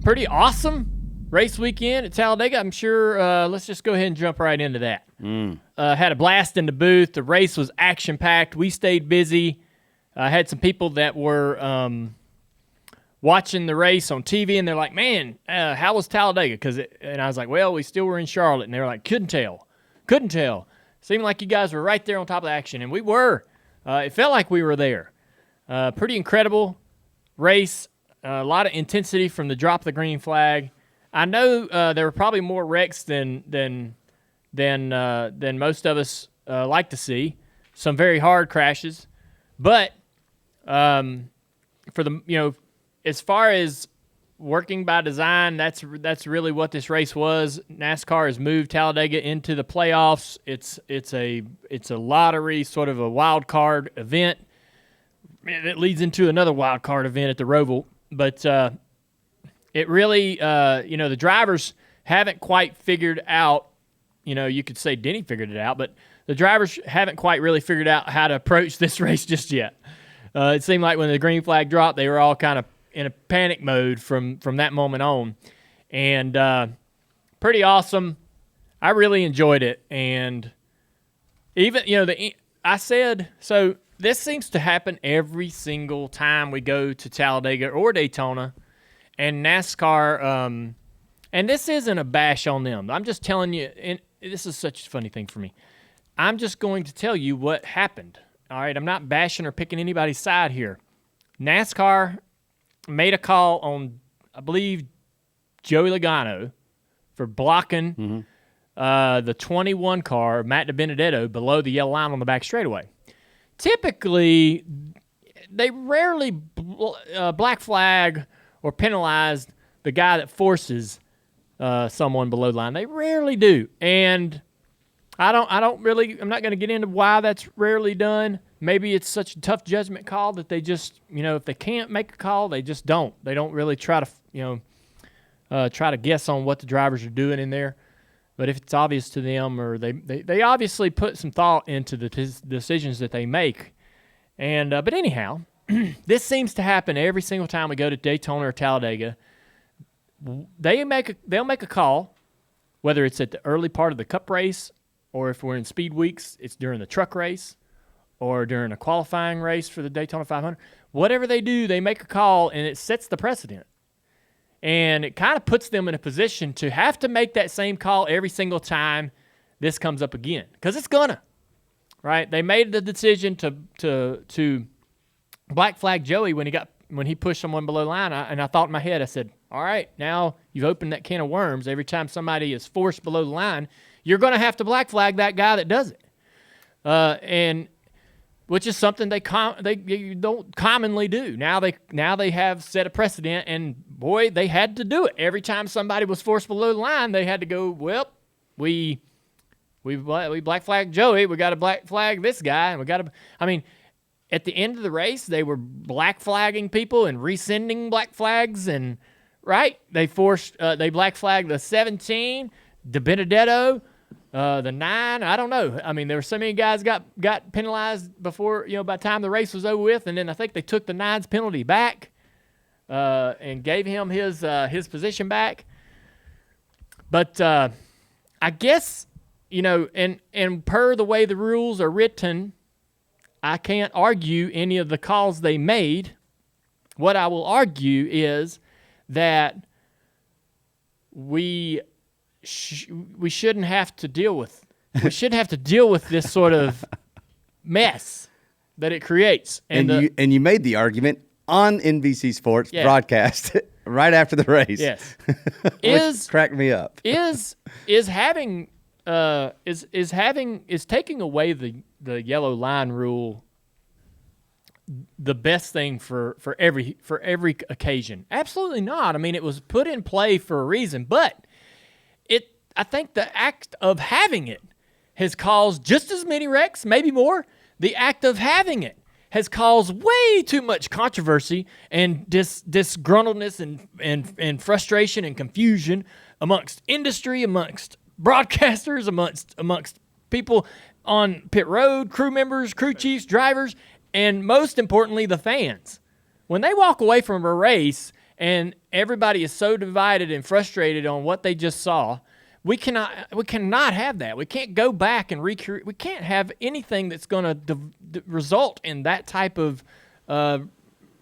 pretty awesome race weekend at Talladega. I'm sure. Let's just go ahead and jump right into that. Had a blast in the booth. The race was action-packed. We stayed busy. I had some people that were watching the race on TV, and they're like, man, how was Talladega? And I was like, well, we still were in Charlotte. And they were like, couldn't tell. Seemed like you guys were right there on top of the action, and we were. It felt like we were there. Pretty incredible race. A lot of intensity from the drop of the green flag. I know there were probably more wrecks than most of us like to see. Some very hard crashes, but for the as far as working by design, that's really what this race was. NASCAR has moved Talladega into the playoffs. It's a lottery, sort of a wild card event. It leads into another wild card event at the Roval, but it really, the drivers haven't quite figured out. You could say Denny figured it out, but the drivers haven't quite really figured out how to approach this race just yet. It seemed like when the green flag dropped, they were all kind of in a panic mode from that moment on. And pretty awesome. I really enjoyed it. And even, I said, so this seems to happen every single time we go to Talladega or Daytona. And NASCAR, and this isn't a bash on them. I'm just telling you, and this is such a funny thing for me. I'm just going to tell you what happened. All right, I'm not bashing or picking anybody's side here. NASCAR made a call on, I believe, Joey Logano for blocking the 21 car, Matt DiBenedetto, below the yellow line on the back straightaway. Typically, they rarely black flag or penalize the guy that forces someone below the line. They rarely do, and I'm not going to get into why that's rarely done. Maybe it's such a tough judgment call that they just, if they can't make a call, they just don't. They don't really try to guess on what the drivers are doing in there. But if it's obvious to them, or they obviously put some thought into the decisions that they make. And but anyhow, this seems to happen every single time we go to Daytona or Talladega. They'll make a call, whether it's at the early part of the Cup race, or if we're in speed weeks, it's during the truck race, or during a qualifying race for the Daytona 500. Whatever they do, they make a call, and it sets the precedent. And it kind of puts them in a position to have to make that same call every single time this comes up again, because it's gonna, right? They made the decision to black flag Joey when he pushed someone below the line, and I thought in my head, I said, all right, now you've opened that can of worms. Every time somebody is forced below the line, you're going to have to black flag that guy that does it, and which is something they don't commonly do. Now they have set a precedent, and boy, they had to do it. Every time somebody was forced below the line, they had to go, well, we black flag Joey, we got to black flag this guy, and we got to. I mean, at the end of the race, they were black flagging people and rescinding black flags, and right, they black flagged the 17, DiBenedetto. The 9, I don't know. I mean, there were so many guys got penalized before, by the time the race was over with, and then I think they took the 9's penalty back and gave him his position back. But I guess, and per the way the rules are written, I can't argue any of the calls they made. What I will argue is that we shouldn't have to deal with. We shouldn't have to deal with this sort of mess that it creates. And you made the argument on NBC Sports broadcast right after the race. Yes, which cracked me up. Is taking away the yellow line rule the best thing for every occasion? Absolutely not. I mean, it was put in play for a reason, but I think the act of having it has caused just as many wrecks, maybe more. The act of having it has caused way too much controversy and disgruntledness and frustration and confusion amongst industry, amongst broadcasters, amongst people on pit road, crew members, crew chiefs, drivers, and most importantly, the fans. When they walk away from a race and everybody is so divided and frustrated on what they just saw. We cannot have that. We can't go back and recreate. We can't have anything that's going to result in that type of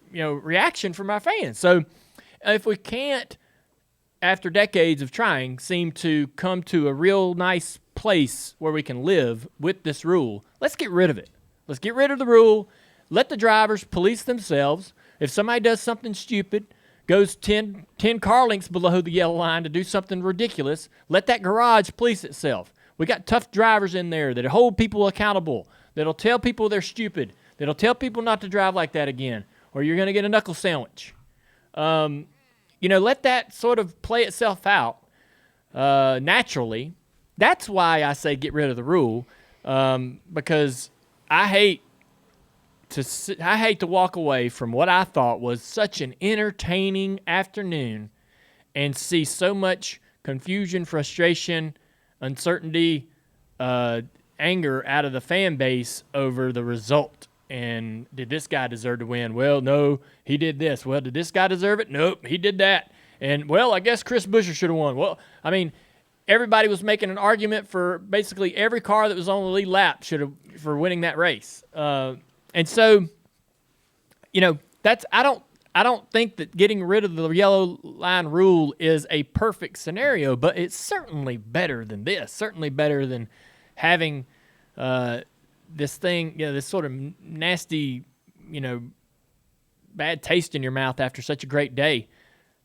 reaction from our fans. So if we can't, after decades of trying, seem to come to a real nice place where we can live with this rule, let's get rid of it. Let's get rid of the rule. Let the drivers police themselves. If somebody does something stupid, goes 10 car lengths below the yellow line to do something ridiculous, let that garage police itself. We got tough drivers in there that hold people accountable, that'll tell people they're stupid, that'll tell people not to drive like that again, or you're going to get a knuckle sandwich. Let that sort of play itself out naturally. That's why I say get rid of the rule, because I hate to walk away from what I thought was such an entertaining afternoon and see so much confusion, frustration, uncertainty, anger out of the fan base over the result. And did this guy deserve to win? Well, no, he did this. Well, did this guy deserve it? Nope, he did that. And, well, I guess Chris Buescher should have won. Well, I mean, everybody was making an argument for basically every car that was on the lead lap for winning that race. And so, I don't think that getting rid of the yellow line rule is a perfect scenario, but it's certainly better than this. Certainly better than having this thing, this sort of nasty, bad taste in your mouth after such a great day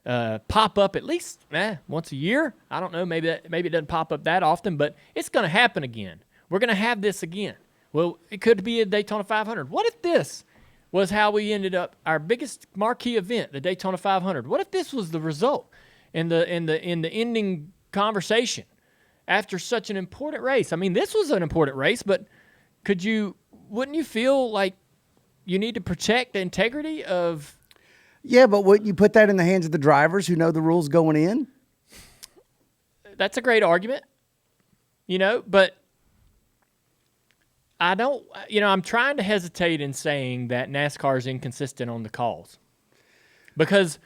pop up at least once a year. I don't know, maybe it doesn't pop up that often, but it's going to happen again. We're going to have this again. Well, it could be a Daytona 500. What if this was how we ended up our biggest marquee event, the Daytona 500? What if this was the result in the ending conversation after such an important race? I mean, this was an important race, but wouldn't you feel like you need to protect the integrity of? Yeah, but wouldn't you put that in the hands of the drivers who know the rules going in? That's a great argument, but I don't, I'm trying to hesitate in saying that NASCAR is inconsistent on the calls, because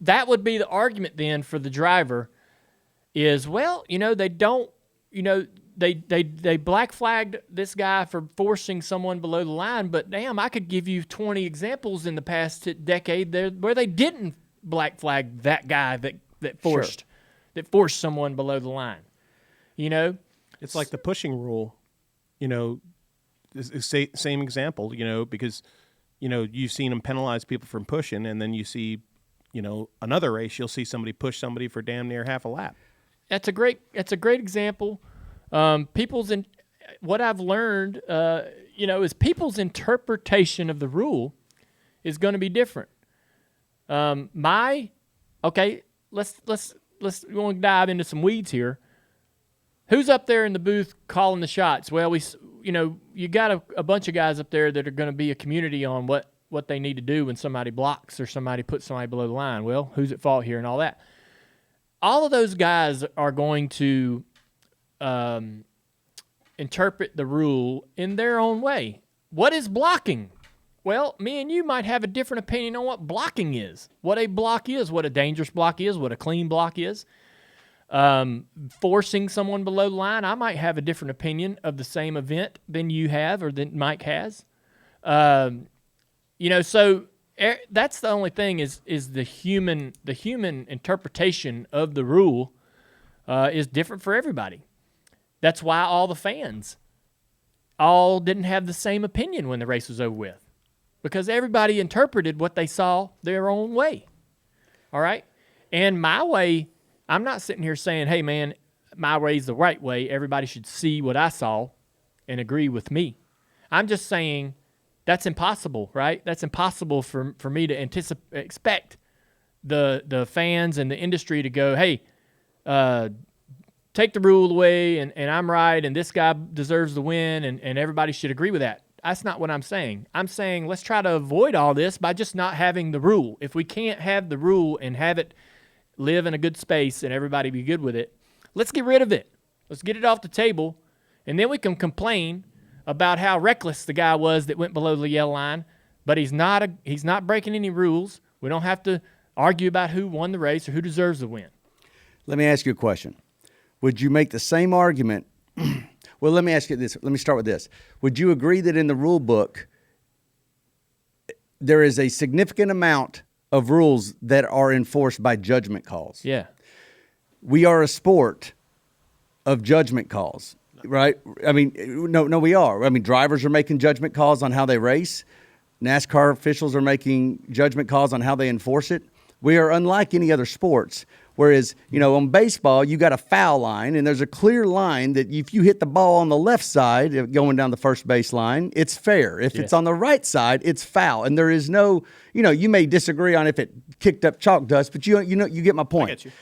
that would be the argument then for the driver is, well, they don't, they black flagged this guy for forcing someone below the line, but damn, I could give you 20 examples in the past decade where they didn't black flag that guy that forced someone below the line. It's like the pushing rule, same example, because, you've seen them penalize people from pushing, and then you see, another race, you'll see somebody push somebody for damn near half a lap. That's a great example. What I've learned, is people's interpretation of the rule is going to be different. Let's we want to dive into some weeds here. Who's up there in the booth calling the shots? Well, you got a bunch of guys up there that are going to be a community on what they need to do when somebody blocks or somebody puts somebody below the line. Well, who's at fault here and all that? All of those guys are going to interpret the rule in their own way. What is blocking? Well, me and you might have a different opinion on what blocking is, what a block is, what a dangerous block is, what a clean block is. Forcing someone below the line, I might have a different opinion of the same event than you have or than Mike has. So that's the only thing is the human interpretation of the rule is different for everybody. That's why all the fans all didn't have the same opinion when the race was over with, because everybody interpreted what they saw their own way. All right? And my way, I'm not sitting here saying, hey, man, my way's the right way. Everybody should see what I saw and agree with me. I'm just saying that's impossible, right? That's impossible for me to expect the fans and the industry to go, hey, take the rule away and I'm right and this guy deserves the win and everybody should agree with that. That's not what I'm saying. I'm saying let's try to avoid all this by just not having the rule. If we can't have the rule and have it live in a good space and everybody be good with it, let's get rid of it. Let's get it off the table, and then we can complain about how reckless the guy was that went below the yellow line, but he's not breaking any rules. We don't have to argue about who won the race or who deserves the win. Let me ask you a question. Would you make the same argument? Well, let me ask you this. Let me start with this. Would you agree that in the rule book, there is a significant amount of rules that are enforced by judgment calls? Yeah. We are a sport of judgment calls, right? I mean, no, we are. I mean, drivers are making judgment calls on how they race. NASCAR officials are making judgment calls on how they enforce it. We are unlike any other sports. Whereas, on baseball, you got a foul line, and there's a clear line that if you hit the ball on the left side going down the first base line, it's fair. If it's on the right side, it's foul. And there is no, you may disagree on if it kicked up chalk dust, but you get my point. I get you.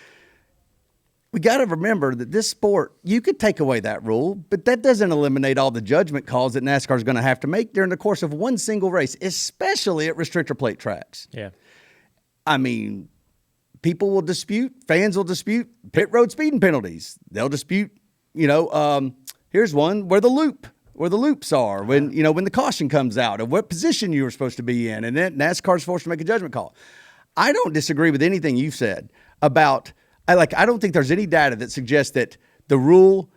We got to remember that this sport, you could take away that rule, but that doesn't eliminate all the judgment calls that NASCAR is going to have to make during the course of one single race, especially at restrictor plate tracks. Yeah. I mean, people will dispute, fans will dispute pit road speeding penalties. They'll dispute, here's one where the loops are when the caution comes out of what position you were supposed to be in. And then NASCAR's forced to make a judgment call. I don't disagree with anything you've said about, I don't think there's any data that suggests that the rule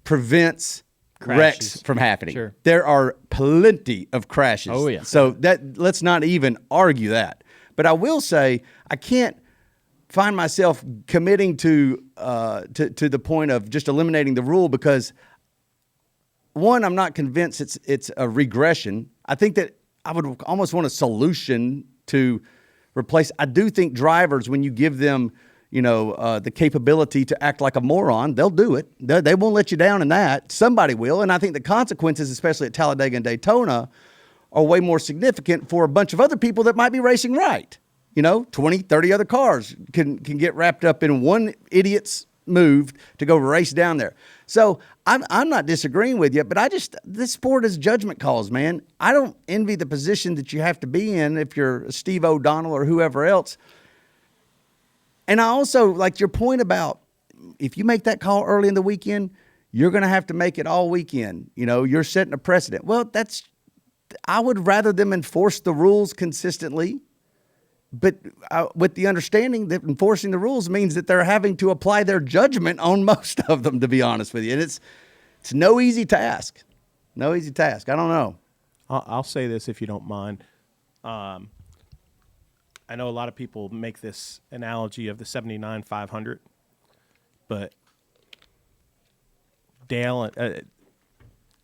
prevents wrecks from happening. Sure. There are plenty of crashes. Oh, yeah. So let's not even argue that. But I will say I can't find myself committing to the point of just eliminating the rule because, one, I'm not convinced it's a regression. I think that I would almost want a solution to replace. I do think drivers, when you give them the capability to act like a moron, they'll do it. They won't let you down in that. Somebody will. And I think the consequences, especially at Talladega and Daytona, are way more significant for a bunch of other people that might be racing right. 20, 30 other cars can get wrapped up in one idiot's move to go race down there. So I'm not disagreeing with you, but this sport is judgment calls, man. I don't envy the position that you have to be in if you're Steve O'Donnell or whoever else. And I also like your point about if you make that call early in the weekend, you're going to have to make it all weekend. You're setting a precedent. Well, I would rather them enforce the rules consistently, but with the understanding that enforcing the rules means that they're having to apply their judgment on most of them, to be honest with you. And it's no easy task. No easy task. I don't know. I'll say this if you don't mind. I know a lot of people make this analogy of the 79 500, but Dale,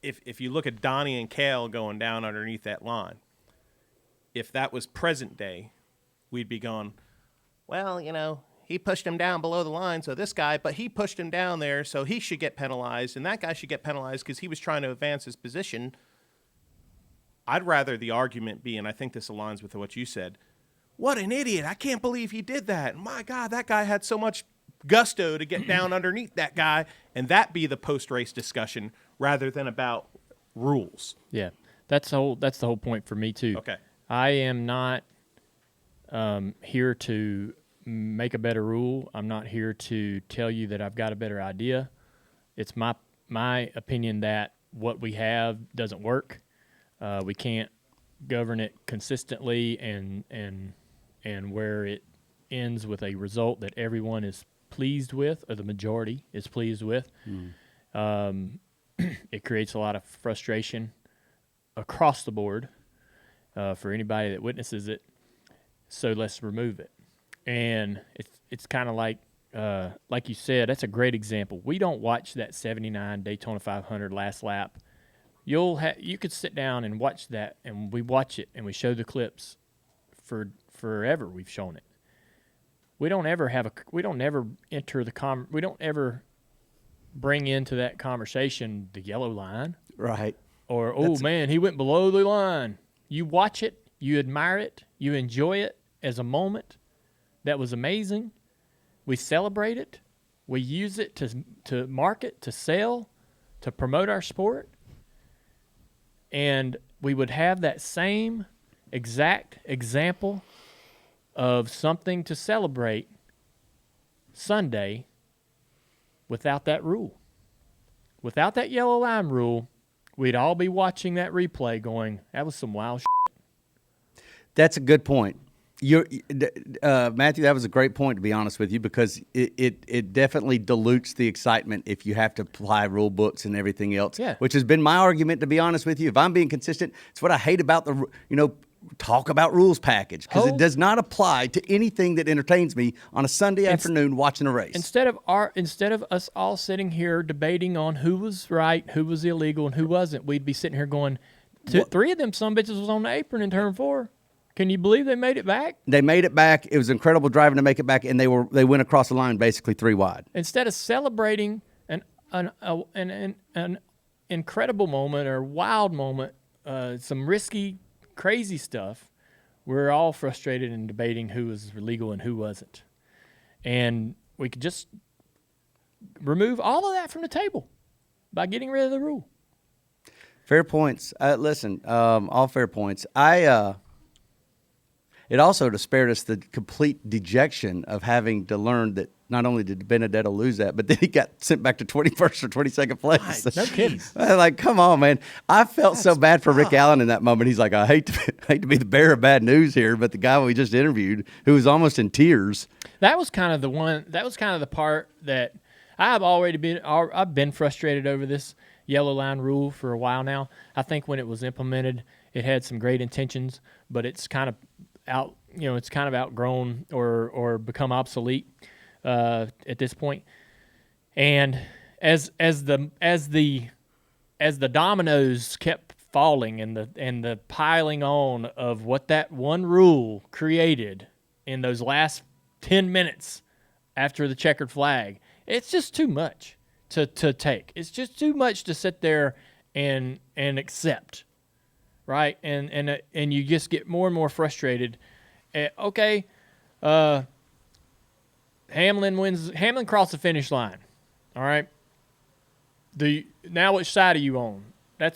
if you look at Donnie and Cale going down underneath that line, if that was present day, we'd be going, well, he pushed him down below the line, so but he pushed him down there, so he should get penalized, and that guy should get penalized because he was trying to advance his position. I'd rather the argument be, and I think this aligns with what you said, what an idiot. I can't believe he did that. My God, that guy had so much gusto to get down underneath that guy, and that be the post-race discussion rather than about rules. Yeah, that's the whole point for me too. Okay. I am not here to make a better rule. I'm not here to tell you that I've got a better idea. It's my opinion that what we have doesn't work. We can't govern it consistently and where it ends with a result that everyone is pleased with, or the majority is pleased with. It creates a lot of frustration across the board for anybody that witnesses it. So let's remove it. And it's kind of like you said, that's a great example. We don't watch that 79 Daytona 500 last lap. You could sit down and watch that, and we watch it and we show the clips for forever. We've shown it. We don't ever bring into that conversation the yellow line. Right. Or, man, he went below the line. You watch it, you admire it, you enjoy it as a moment that was amazing. We celebrate it. We use it to market, to sell, to promote our sport. And we would have that same exact example of something to celebrate Sunday without that rule. Without that yellow line rule, we'd all be watching that replay going, that was some wild shit. That's a good point. Matthew, that was a great point, to be honest with you, because it definitely dilutes the excitement if you have to apply rule books and everything else. Yeah. Which has been my argument, to be honest with you. If I'm being consistent, it's what I hate about the talk about rules package, because it does not apply to anything that entertains me on a Sunday afternoon watching a race. Instead of us all sitting here debating on who was right, who was illegal, and who wasn't, we'd be sitting here going, three of them sumbitches was on the apron in turn 4. Can you believe they made it back? They made it back. It was incredible driving to make it back, and they went across the line basically 3 wide. Instead of celebrating an incredible moment or wild moment, some risky, crazy stuff, we're all frustrated and debating who was legal and who wasn't. And we could just remove all of that from the table by getting rid of the rule. Fair points. Listen, all fair points. It also spared us the complete dejection of having to learn that not only did Benedetto lose that, but then he got sent back to 21st or 22nd place. No kidding. Like, come on, man. I felt so bad for Rick Allen in that moment. He's like, I hate to be the bearer of bad news here, but the guy we just interviewed, who was almost in tears. That was kind of the part that I've been frustrated over this yellow line rule for a while now. I think when it was implemented, it had some great intentions, but it's kind of outgrown or become obsolete at this point. And as the dominoes kept falling and the piling on of what that one rule created in those last 10 minutes after the checkered flag, it's just too much to take. It's just too much to sit there and accept. Right, and you just get more and more frustrated. Hamlin crossed the finish line. All right. Now which side are you on? I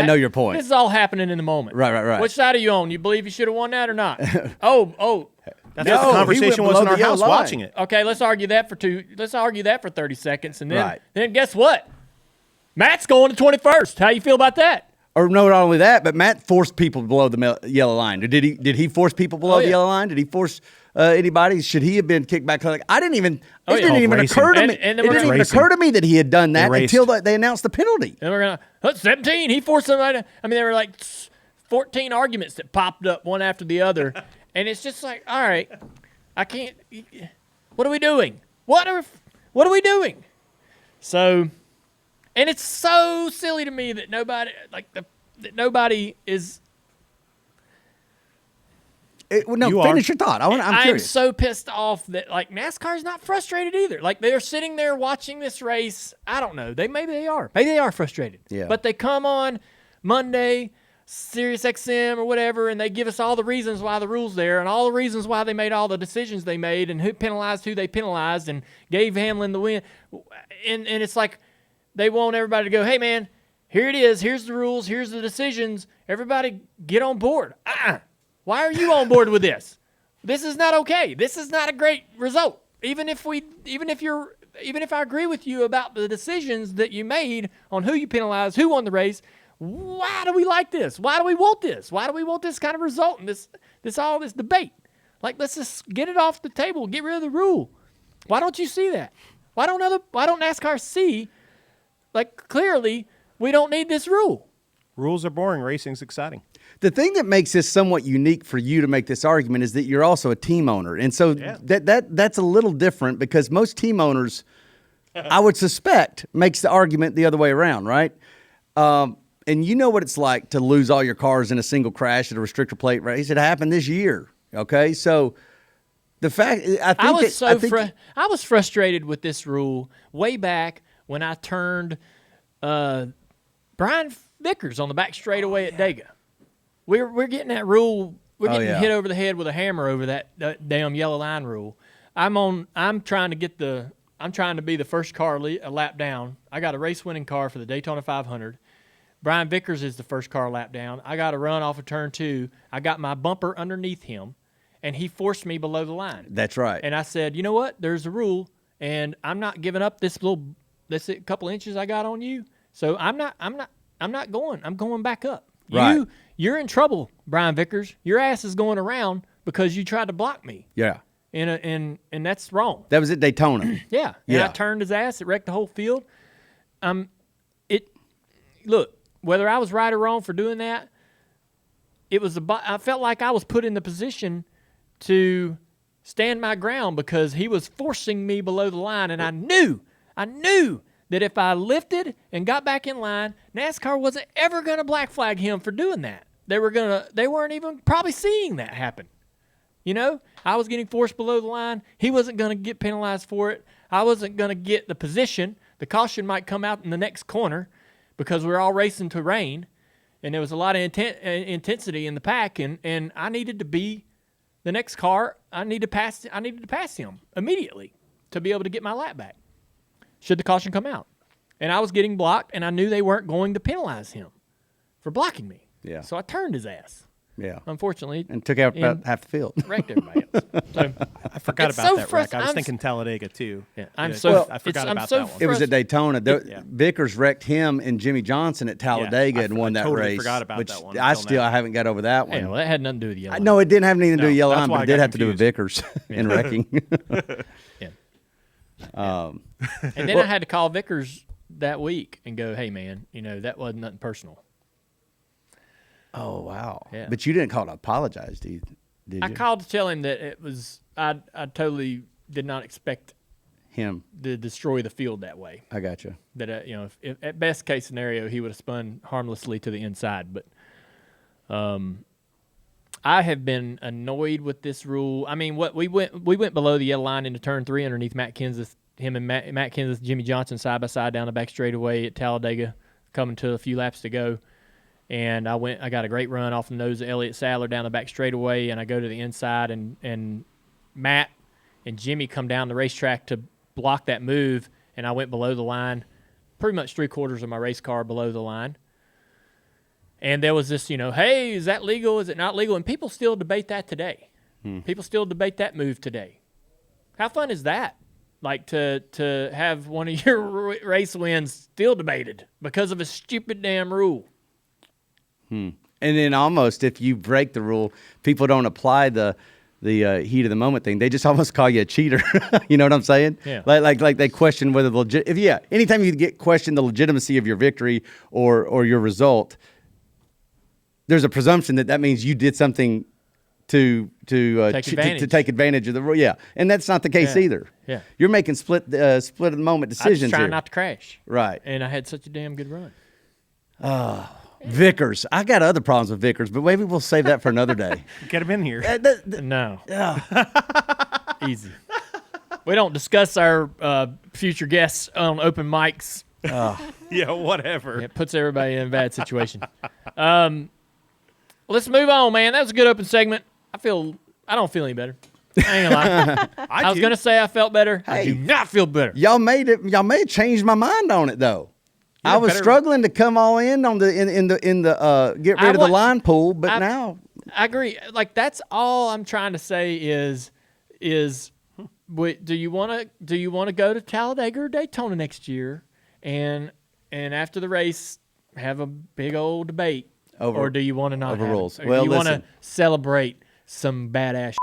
know your point. This is all happening in the moment. Right. Which side are you on? You believe you should have won that or not? That's what the conversation was in our house watching it. Okay, let's argue that for 30 seconds, and then guess what? Matt's going to 21st. How you feel about that? Or no, not only that, but Matt forced people below the yellow line. Did he force people below the yellow line? Did he force anybody? Should he have been kicked back? Like, I didn't even. It didn't even occur to me. It didn't even occur to me that he had done that until they announced the penalty. And we're gonna 17. He forced somebody. I mean, there were like 14 arguments that popped up one after the other, and it's just like, all right, I can't. What are we doing? What are we doing? So. And it's so silly to me that nobody is. Finish your thought. I'm curious. I'm so pissed off that NASCAR's not frustrated either. Like, they're sitting there watching this race. I don't know. Maybe they are. Maybe they are frustrated. Yeah. But they come on Monday, Sirius XM or whatever, and they give us all the reasons why the rule's there and all the reasons why they made all the decisions they made and who they penalized and gave Hamlin the win. And it's like. They want everybody to go, hey, man, here it is. Here's the rules. Here's the decisions. Everybody get on board. Why are you on board with this? This is not okay. This is not a great result. Even if I agree with you about the decisions that you made on who you penalized, who won the race, why do we like this? Why do we want this? Why do we want this kind of result and this debate? Like, let's just get it off the table. Get rid of the rule. Why don't you see that? Why don't NASCAR see? Clearly, we don't need this rule. Rules are boring. Racing's exciting. The thing that makes this somewhat unique for you to make this argument is that you're also a team owner. And so that's a little different because most team owners, I would suspect, makes the argument the other way around, right? And you know what it's like to lose all your cars in a single crash at a restrictor plate race. It happened this year, okay? So the fact I was frustrated with this rule way back when I turned Brian Vickers on the back straightaway at Dega. We're getting that rule. We're getting hit over the head with a hammer over that damn yellow line rule. I'm trying to be the first car a lap down. I got a race winning car for the Daytona 500. Brian Vickers is the first car lap down. I got to run off of turn 2. I got my bumper underneath him, and he forced me below the line. That's right. And I said, you know what? There's a rule, and I'm not giving up this couple inches I got on you. So I'm not going. I'm going back up. Right. You're in trouble, Brian Vickers. Your ass is going around because you tried to block me. Yeah. And that's wrong. That was at Daytona. Yeah. And I turned his ass. It wrecked the whole field. Look, whether I was right or wrong for doing that, I felt like I was put in the position to stand my ground because he was forcing me below the line, and I knew that if I lifted and got back in line, NASCAR wasn't ever going to black flag him for doing that. They weren't even probably seeing that happen. You know, I was getting forced below the line. He wasn't going to get penalized for it. I wasn't going to get the position. The caution might come out in the next corner because we're all racing to rain, and there was a lot of intensity in the pack, and I needed to be the next car. I needed to pass him immediately to be able to get my lap back should the caution come out. And I was getting blocked, and I knew they weren't going to penalize him for blocking me. Yeah. So I turned his ass. Yeah. Unfortunately. And took out about half the field. Wrecked everybody else. So, I forgot about that wreck. I was thinking Talladega, too. Yeah, I forgot about that one. It was at Daytona. Vickers wrecked him and Jimmy Johnson at Talladega and won that totally race. Forgot about that one. I haven't got over that one. Yeah, well, that had nothing to do with the yellow line. No, it didn't have anything to do with yellow line, but it did have to do with confused. Vickers and wrecking. Yeah. And then I had to call Vickers that week and go, hey, man, that wasn't nothing personal. Oh, wow. Yeah. But you didn't call to apologize, did you? I called to tell him that it was I totally did not expect him to destroy the field that way. I got you. That if at best case scenario he would have spun harmlessly to the inside, but I have been annoyed with this rule. I mean, we went below the yellow line into turn 3 underneath Matt Kenseth. Him and Matt Kenseth, Jimmy Johnson side by side down the back straightaway at Talladega, coming to a few laps to go. And I got a great run off the nose of Elliott Sadler down the back straightaway, and I go to the inside, and Matt and Jimmy come down the racetrack to block that move, and I went below the line, pretty much 3/4 of my race car below the line. And there was this, hey, is that legal? Is it not legal? And people still debate that today. People still debate that move today. How fun is that? Like to have one of your race wins still debated because of a stupid damn rule. And then almost if you break the rule, people don't apply the heat of the moment thing. They just almost call you a cheater. You know what I'm saying? Yeah. Like they question whether anytime you get questioned the legitimacy of your victory or your result, there's a presumption that means you did something to take advantage of the rule. Yeah, and that's not the case either. Yeah, you're making split of the moment decisions. I'm just trying here. not to crash. Right. And I had such a damn good run. Vickers. I got other problems with Vickers, but maybe we'll save that for another day. Get him in here. No. Easy. We don't discuss our future guests on open mics. Yeah, whatever. It puts everybody in a bad situation. Let's move on, man. That was a good open segment. I don't feel any better. I ain't gonna lie. I was gonna say I felt better. Hey, I do not feel better. Y'all may have changed my mind on it though. I was struggling to come all in on the in the get rid of the line pool, but now I agree. Like that's all I'm trying to say is do you want to go to Talladega or Daytona next year and after the race have a big old debate or do you want to not over have rules? Or well, do you want to celebrate some badass?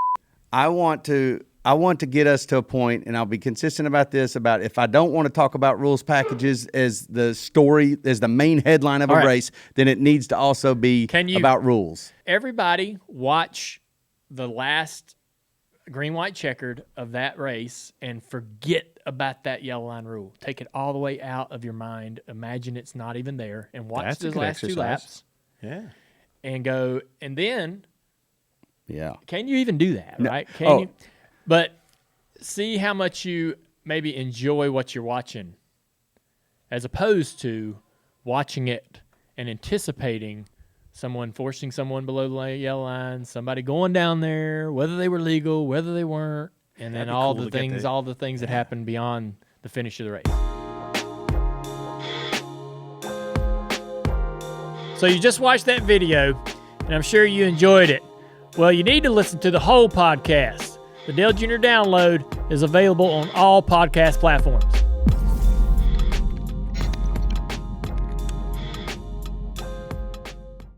I want to get us to a point, and I'll be consistent about this, about if I don't want to talk about rules packages as the story, as the main headline of a race, then it needs to also be about rules. Everybody watch the last green, white, checkered of that race and forget about that yellow line rule. Take it all the way out of your mind. Imagine it's not even there and watch the last 2 laps. Yeah. And go, and then can you even do that, No. right? Can you? But see how much you maybe enjoy what you're watching as opposed to watching it and anticipating someone forcing someone below the yellow line, somebody going down there, whether they were legal, whether they weren't, and then all the things that happen beyond the finish of the race. So you just watched that video, and I'm sure you enjoyed it. Well, you need to listen to the whole podcast. The Dale Jr. Download is available on all podcast platforms.